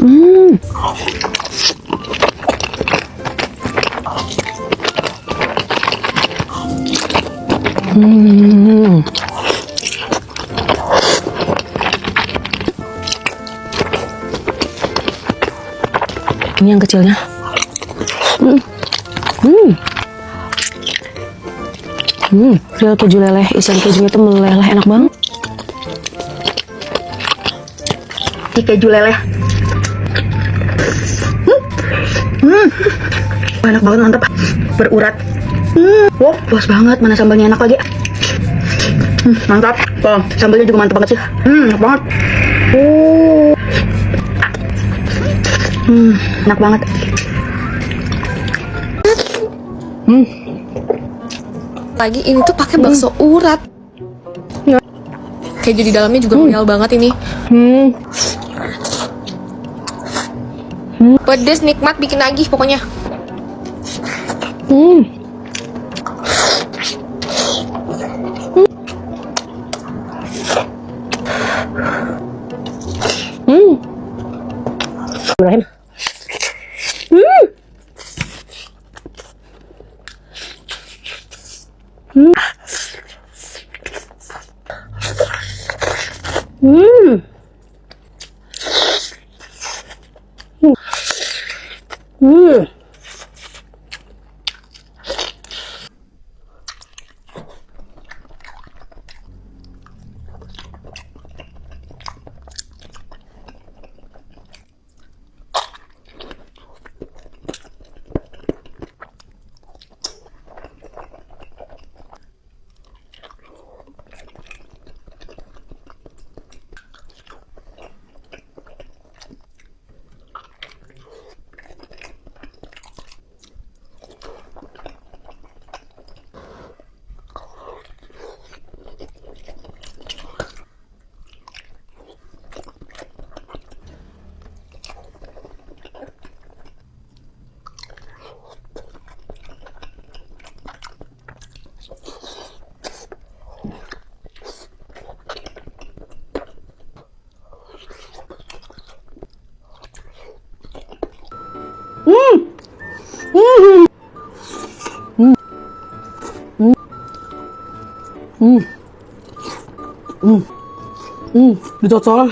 Hmm. Hmm. Ini yang kecilnya. Feel keju leleh, isian kejunya tuh meleleh, enak banget. Ini keju leleh. Enak banget, mantap, berurat. Wah, puas banget, mana sambalnya enak lagi. Mantap. Oh, sambalnya juga mantap banget sih. Enak banget. Enak banget. Lagi ini tuh pakai bakso urat. Keju di dalamnya juga royal banget ini. Pedes, nikmat, bikin nagih pokoknya. Ibrahim. Dicocol.